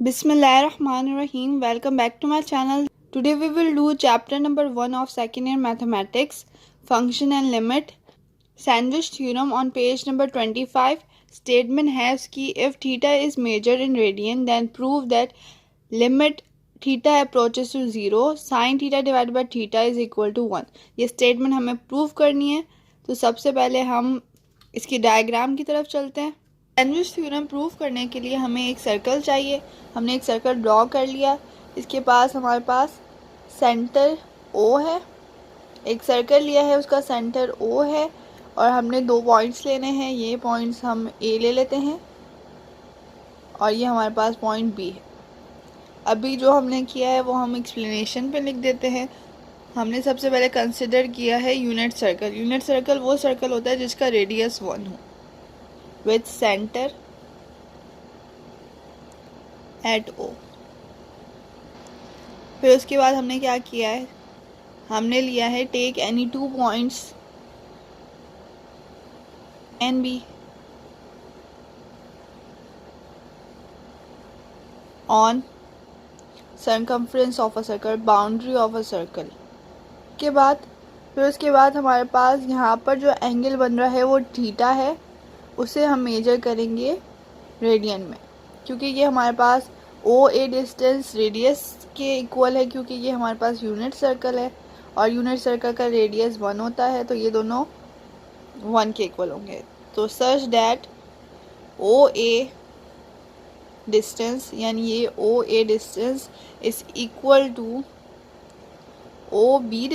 Bismillahirrahmanirrahim. Welcome back to my channel. Today we will do chapter number 1 of second year mathematics, function and limit. Sandwich theorem on page number 25. Statement has कि if theta is measured in radian, then prove that limit theta approaches to 0, sin theta divided by theta is equal to 1. ये statement हमें prove करनी है. तो सबसे पहले हम इसकी डायग्राम की तरफ चलते हैं. सैंडविच थ्योरम प्रूव करने के लिए हमें एक सर्कल चाहिए. हमने एक सर्कल ड्रॉ कर लिया. इसके पास हमारे पास सेंटर ओ है. एक सर्कल लिया है, उसका सेंटर ओ है और हमने दो पॉइंट्स लेने हैं. ये पॉइंट्स हम ए ले लेते हैं और ये हमारे पास पॉइंट बी है. अभी जो हमने किया है वो हम एक्सप्लेनेशन पे लिख देते हैं. हमने सबसे पहले कंसिडर किया है यूनिट सर्कल. यूनिट सर्कल वो सर्कल होता है जिसका रेडियस 1 हो, with center at O. फिर उसके बाद हमने क्या किया है, हमने लिया है take any 2 points and B on circumference of a circle, boundary of a circle. के बाद फिर उसके बाद हमारे पास यहाँ पर जो एंगल बन रहा है वो थीटा है. उसे हम मेजर करेंगे रेडियन में, क्योंकि ये हमारे पास ओ ए डिस्टेंस रेडियस के इक्वल है, क्योंकि ये हमारे पास यूनिट सर्कल है और यूनिट सर्कल का रेडियस 1 होता है. तो ये दोनों 1 के इक्वल होंगे. तो such that O A distance, यानी ये O A distance is equal to O B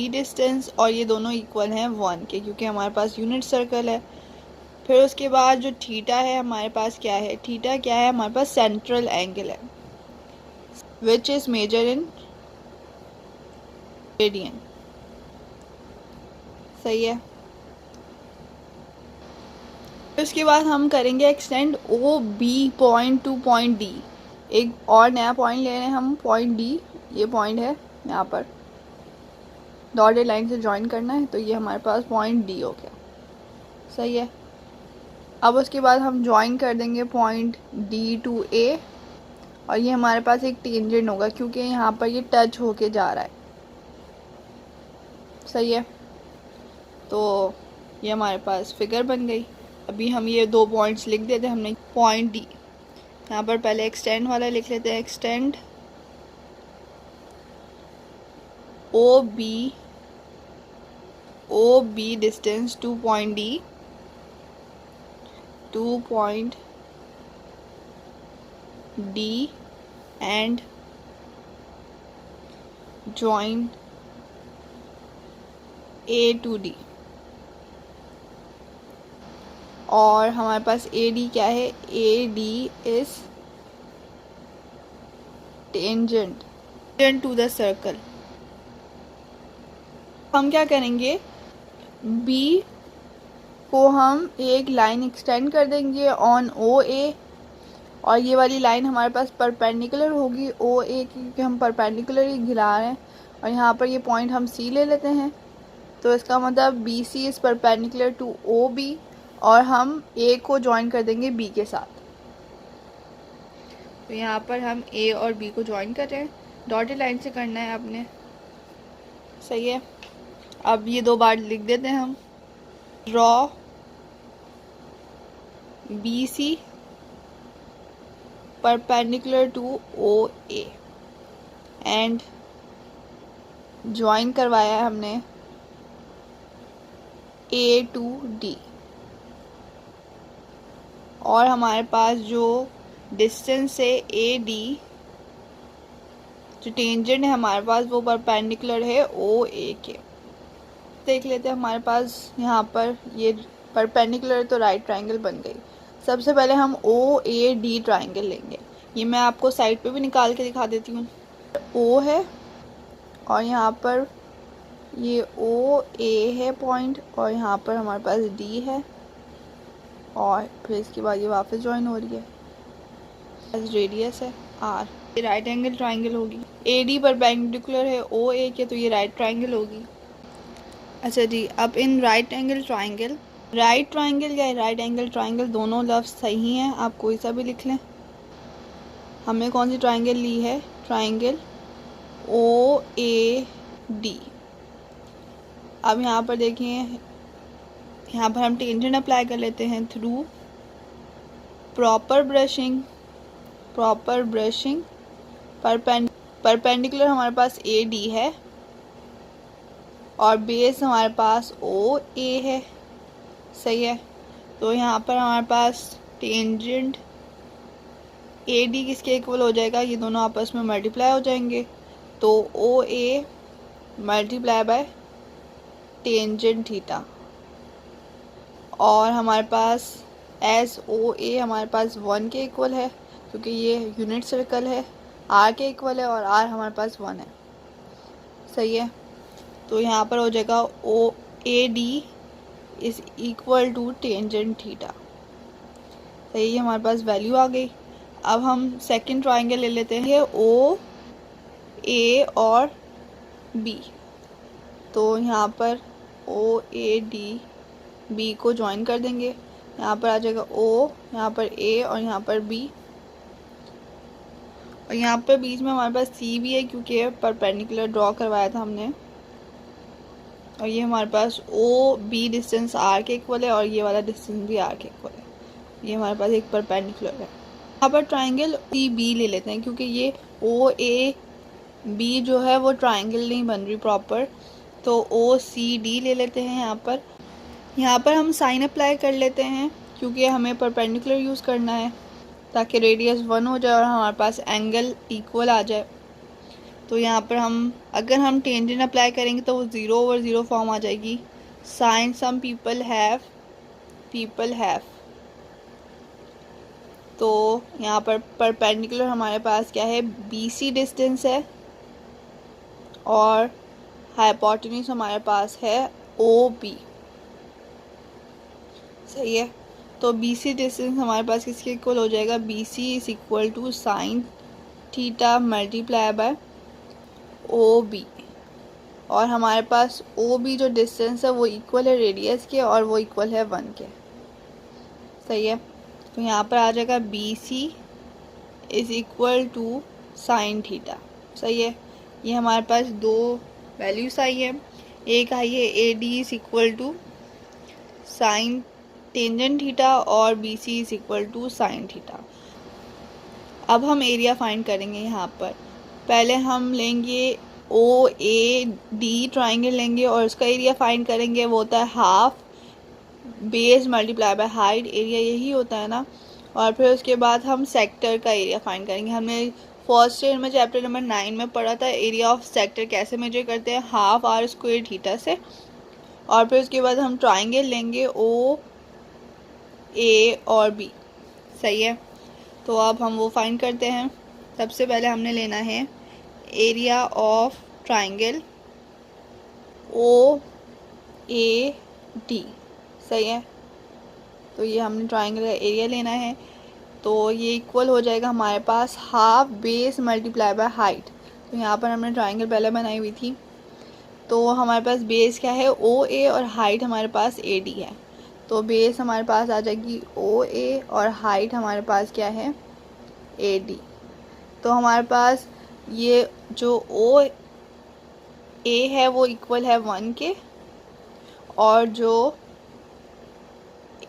distance और ये दोनों इक्वल हैं 1 के, क्योंकि हमारे पास यूनिट सर्कल है. फिर उसके बाद जो थीटा है हमारे पास क्या है, थीटा क्या है, हमारे पास सेंट्रल एंगल है which is measure in radian. सही है. फिर उसके बाद हम करेंगे extend O B point to point D. एक और नया पॉइंट ले रहे हैं हम, पॉइंट डी. ये पॉइंट है यहाँ पर, डॉटेड लाइन से ज्वाइन करना है. तो ये हमारे पास पॉइंट डी हो गया. सही है. अब उसके बाद हम ज्वाइन कर देंगे पॉइंट डी टू ए और ये हमारे पास एक टेंजेंट होगा, क्योंकि यहाँ पर ये टच होके जा रहा है. सही है. तो ये हमारे पास फिगर बन गई. अभी हम ये दो पॉइंट्स लिख देते हैं. हमने पॉइंट डी यहाँ पर पहले एक्सटेंड वाला लिख लेते हैं. Extend O B distance to point D, to point D and join A to D. और हमारे पास ए डी क्या है, A D is tangent to the circle. हम क्या करेंगे, बी को हम एक लाइन एक्सटेंड कर देंगे ऑन ओ ए और ये वाली लाइन हमारे पास परपेंडिकुलर होगी ओ ए की, क्योंकि हम परपेंडिकुलर ही गिरा रहे हैं. और यहाँ पर ये पॉइंट हम सी ले लेते हैं. तो इसका मतलब B C is perpendicular to O B और हम ए को ज्वाइन कर देंगे बी के साथ. तो यहाँ पर हम ए और बी को ज्वाइन कर रहे हैं. डॉटेड लाइन से करना है आपने. सही है. अब ये दो बार लिख देते हैं हम. Draw B C perpendicular to O A and join करवाया है हमने ए टू डी. और हमारे पास जो डिस्टेंस है ए डी, जो टेंजेंट है हमारे पास वो परपेंडिकुलर है ओ ए के. देख लेते हैं. हमारे पास यहाँ पर ये परपेंडिकुलर तो राइट ट्रायंगल बन गई. सबसे पहले हम ओ ए डी ट्रायंगल लेंगे. ये मैं आपको साइड पे भी निकाल के दिखा देती हूँ. ओ है और यहाँ पर ये ओ ए है पॉइंट और यहाँ पर हमारे पास डी है और फिर इसके बाद ये वापस ज्वाइन हो रही है. रेडियस है आर. ये राइट एंगल ट्रायंगल होगी. ए डी परपेंडिकुलर है ओ ए के, तो ये राइट ट्रायंगल होगी. अच्छा जी. अब in right angle triangle right triangle या राइट एंगल ट्राइंगल दोनों लफ्ज़ सही हैं, आप कोई सा भी लिख लें। हमने कौन सी ट्राइंगल ली है? Triangle OAD। अब यहाँ पर देखिए, यहाँ पर हम टेंजेंट अप्लाई कर लेते हैं थ्रू प्रॉपर ब्रशिंग। परपेंडिकुलर हमारे पास AD है और बेस हमारे पास OA है। सही है। तो यहाँ पर हमारे पास टेंजेंट AD किसके इक्वल हो जाएगा? ये दोनों आपस में मल्टीप्लाई हो जाएंगे, तो OA multiply by tangent theta. और हमारे पास SOA हमारे पास 1 के इक्वल है, क्योंकि ये यूनिट सर्कल है, R के इक्वल है और R हमारे पास 1 है। सही है। तो यहाँ पर हो जाएगा OAD is equal to tangent theta. सही है, हमारे पास वैल्यू आ गई। अब हम सेकंड ट्राइंगल ले लेते हैं, OA और B। तो यहाँ पर OAD B को ज्वाइन कर देंगे, यहाँ पर आ जाएगा O, यहाँ पर A और यहाँ पर B, और यहाँ पर बीच में हमारे पास C भी है क्योंकि परपेंडिकुलर ड्रॉ करवाया था हमने। और ये हमारे पास OB डिस्टेंस R के इक्वल है और ये वाला डिस्टेंस भी R के इक्वल है। ये हमारे पास एक परपेंडिकुलर है। यहाँ पर ट्राइंगल CB ले लेते हैं क्योंकि ये OAB जो है वो ट्राइंगल नहीं बन रही प्रॉपर, तो OCD ले लेते हैं। यहाँ पर हम साइन अप्लाई कर लेते हैं क्योंकि हमें परपेंडिकुलर यूज़ करना है ताकि रेडियस 1 हो जाए और हमारे पास एंगल इक्वल आ जाए। तो यहाँ पर अगर हम टेंजेंट अप्लाई करेंगे तो वो 0/0 फॉर्म आ जाएगी। Sine some people have. तो यहाँ पर परपेंडिकुलर हमारे पास क्या है? BC डिस्टेंस है और हाइपोटेन्यूज हमारे पास है OB। सही है। तो BC डिस्टेंस हमारे पास किसके इक्वल हो जाएगा? BC is equal to sine theta multiply by OB। और हमारे पास OB जो डिस्टेंस है वो इक्वल है रेडियस के और वो इक्वल है 1 के। सही है। तो यहाँ पर आ जाएगा BC is equal to sine theta. सही है। ये हमारे पास दो वैल्यूज आई है। एक आई है AD is equal to sine tangent theta और BC is equal to sine theta. अब हम एरिया फाइंड करेंगे। यहाँ पर पहले हम लेंगे OAD ट्राइंगल लेंगे और उसका एरिया फाइंड करेंगे। वो होता है half base multiply by height, area यही होता है ना। और फिर उसके बाद हम सेक्टर का एरिया फाइंड करेंगे। हमने फर्स्ट ईयर में चैप्टर नंबर 9 में पढ़ा था एरिया ऑफ सेक्टर कैसे मेजर करते हैं, हाफ R² थीटा से। और फिर उसके बाद हम ट्राइंगल लेंगे OA और B। सही है। तो अब हम वो फाइंड करते हैं। सबसे पहले हमने लेना है एरिया ऑफ ट्राइंगल OAD। सही है। तो ये हमने ट्राइंगल का एरिया लेना है, तो ये इक्वल हो जाएगा हमारे पास half base multiply by height. तो यहाँ पर हमने ट्राइंगल पहले बनाई हुई थी, तो हमारे पास बेस क्या है? OA और हाइट हमारे पास AD है। तो बेस हमारे पास आ जाएगी OA और हाइट हमारे पास क्या है? AD। तो हमारे पास ये जो OA है वो इक्वल है 1 के और जो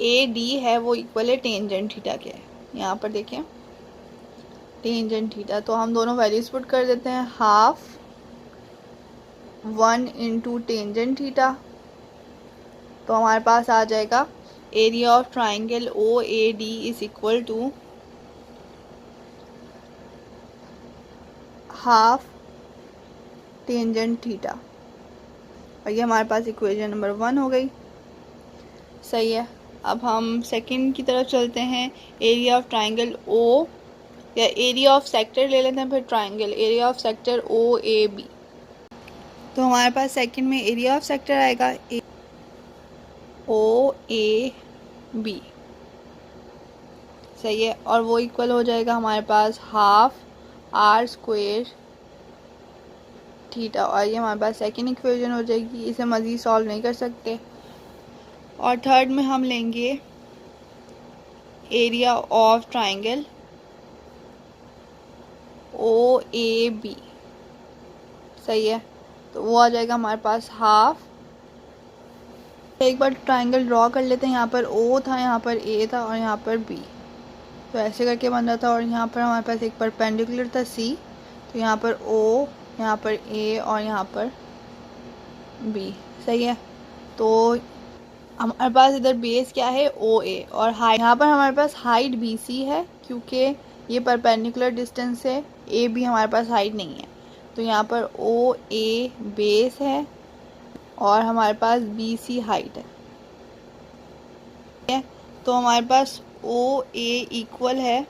AD है वो इक्वल है टेंजेंट थीटा के। यहाँ पर देखें टेंजेंट थीटा, तो हम दोनों वैल्यूज पुट कर देते हैं। हाफ 1 इंटू टेंजेंट थीटा, तो हमारे पास आ जाएगा area of triangle OAD is equal to half tangent theta. और ये हमारे पास इक्वेशन नंबर 1 हो गई। सही है। अब हम सेकंड की तरफ चलते हैं। एरिया ऑफ ट्राइंगल O या एरिया ऑफ सेक्टर ले लेते हैं, फिर triangle area of sector OAB। तो हमारे पास सेकंड में एरिया ऑफ सेक्टर आएगा OAB। सही है। और वो इक्वल हो जाएगा हमारे पास हाफ R² थीटा। और ये हमारे पास सेकंड इक्वेशन हो जाएगी। इसे मज़ीद सॉल्व नहीं कर सकते, और थर्ड में हम लेंगे एरिया ऑफ ट्राइंगल OAB। सही है, तो वो आ जाएगा हमारे पास हाफ। एक बार ट्राइंगल ड्रॉ कर लेते हैं। यहाँ पर O था, यहाँ पर A था और यहाँ पर B, तो ऐसे करके बन रहा था। और यहाँ पर हमारे पास एक परपेंडिकुलर था C, तो यहाँ पर O, यहाँ पर A और यहाँ पर B। सही है, तो हमारे पास इधर बेस क्या है OA, और हाइट यहाँ पर हमारे पास हाइट BC है, क्योंकि ये परपेंडिकुलर डिस्टेंस है। AB हमारे पास हाइट नहीं है, तो यहाँ पर OA बेस है और हमारे पास BC हाइट है। तो हमारे पास OA इक्वल है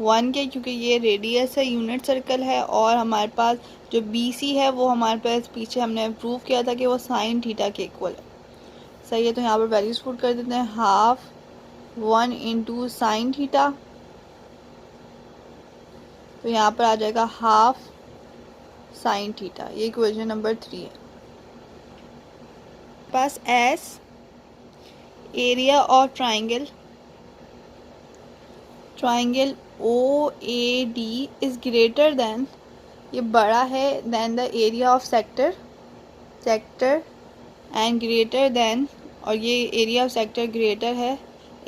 1 के, क्योंकि ये रेडियस है, यूनिट सर्कल है। और हमारे पास जो BC है वो हमारे पास पीछे हमने प्रूव किया था कि वो साइन थीटा के इक्वल है। सही है, तो यहाँ पर वैल्यूज पुट कर देते हैं। हाफ 1 इंटू साइन थीटा, तो यहाँ पर आ जाएगा हाफ साइन थीटा। ये इक्वेशन नंबर 3 है। पास as area of triangle OAD is greater than, ये बड़ा है than the area of sector and greater than, और ये एरिया ऑफ सेक्टर ग्रेटर है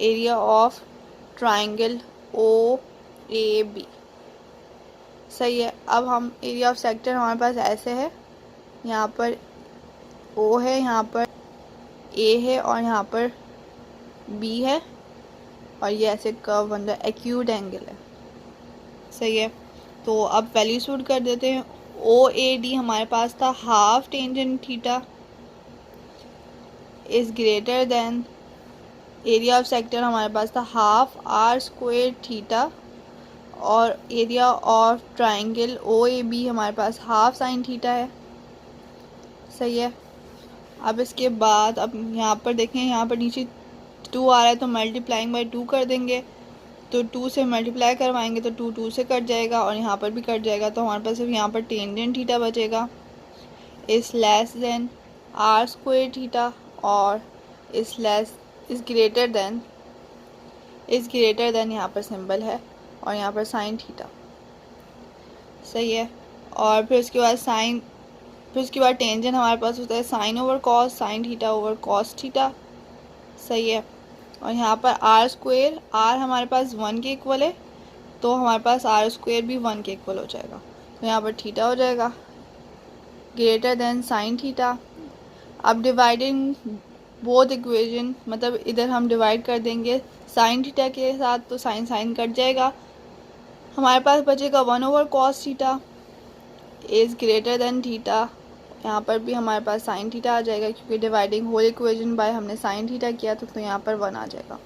एरिया ऑफ ट्राइंगल OAB। सही है, अब हम एरिया ऑफ सेक्टर हमारे पास ऐसे है, यहाँ पर O है, यहाँ पर A है और यहाँ पर B है, और ये ऐसे कर्व बन रहा है, एक्यूट एंगल है। सही है, तो अब वैल्यू सूट कर देते हैं। OAD हमारे पास था half tangent theta is greater then, area of sector हमारे पास था हाफ R स्क्वायर थीटा, और एरिया ऑफ ट्राइंगल OAB हमारे पास हाफ साइन थीटा है। सही है, अब इसके बाद अब यहाँ पर देखें, यहाँ पर नीचे 2 आ रहा है, तो मल्टीप्लाइंग बाय 2 कर देंगे। तो 2 से मल्टीप्लाई करवाएंगे तो 2 2 से कट जाएगा और यहाँ पर भी कट जाएगा, तो हमारे पास सिर्फ यहाँ पर टेंजेंट थीटा बचेगा। Is less then R square theta, और इज ग्रेटर देन यहाँ पर सिंबल है और यहाँ पर साइन थीटा। सही है, और फिर उसके बाद टेंजेंट हमारे पास होता है sine over cos, sine theta over cos theta. सही है, और यहाँ पर R स्क्वायर, R हमारे पास 1 के इक्वल है, तो हमारे पास R स्क्वायर भी 1 के इक्वल हो जाएगा, तो यहाँ पर थीटा हो जाएगा ग्रेटर देन साइन थीटा। अब डिवाइडिंग बोथ इक्वेशन, मतलब इधर हम डिवाइड कर देंगे साइन थीटा के साथ, तो साइन कट जाएगा, हमारे पास बचेगा 1 over cos theta is greater then theta. यहाँ पर भी हमारे पास साइन थीटा आ जाएगा, क्योंकि डिवाइडिंग होल इक्वेशन बाय हमने साइन थीटा किया, तो यहाँ पर 1 आ जाएगा।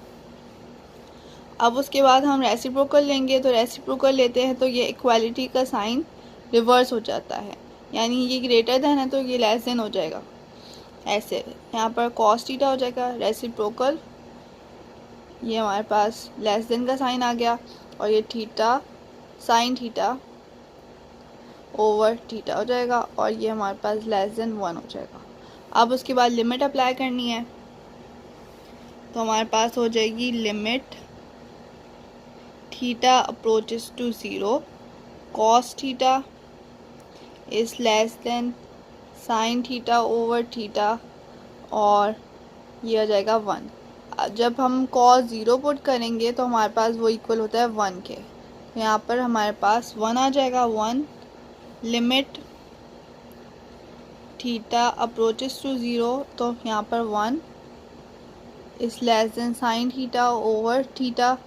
अब उसके बाद हम रेसिप्रोकल लेंगे, तो रेसिप्रोकल लेते हैं तो ये इक्वालिटी का साइन रिवर्स हो जाता है, यानी ये ग्रेटर देन है तो ये लेस देन हो जाएगा। ऐसे यहाँ पर कॉस थीटा हो जाएगा, रेसिप्रोकल ये हमारे पास लेस देन का साइन आ गया, और ये theta sine theta over theta हो जाएगा, और ये हमारे पास लेस देन 1 हो जाएगा। अब उसके बाद लिमिट अप्लाई करनी है, तो हमारे पास हो जाएगी limit theta approaches to 0 cos theta is less than sine theta over theta, और ये आ जाएगा 1। जब हम कॉस 0 पुट करेंगे तो हमारे पास वो इक्वल होता है 1 के, तो यहाँ पर हमारे पास 1 आ जाएगा। 1 लिमिट थीटा अप्रोचेस टू 0, तो यहाँ पर 1 is less than sine theta over theta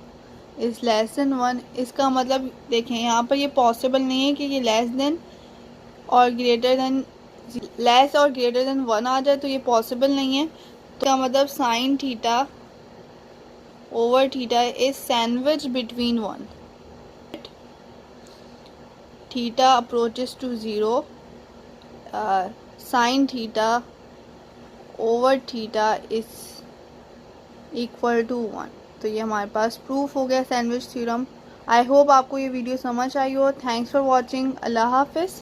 is less then 1। इसका मतलब देखें, यहाँ पर ये पॉसिबल नहीं है कि ये लेस और ग्रेटर देन 1 आ जाए, तो ये पॉसिबल नहीं है। तो इसका मतलब sine theta over theta is sandwich between 1। Theta approaches to 0 sine theta over theta is equal to 1। तो ये हमारे पास प्रूफ हो गया सैंडविच थ्योरम। आई होप आपको ये वीडियो समझ आई हो। Thanks for watching. अल्लाह हाफिज़।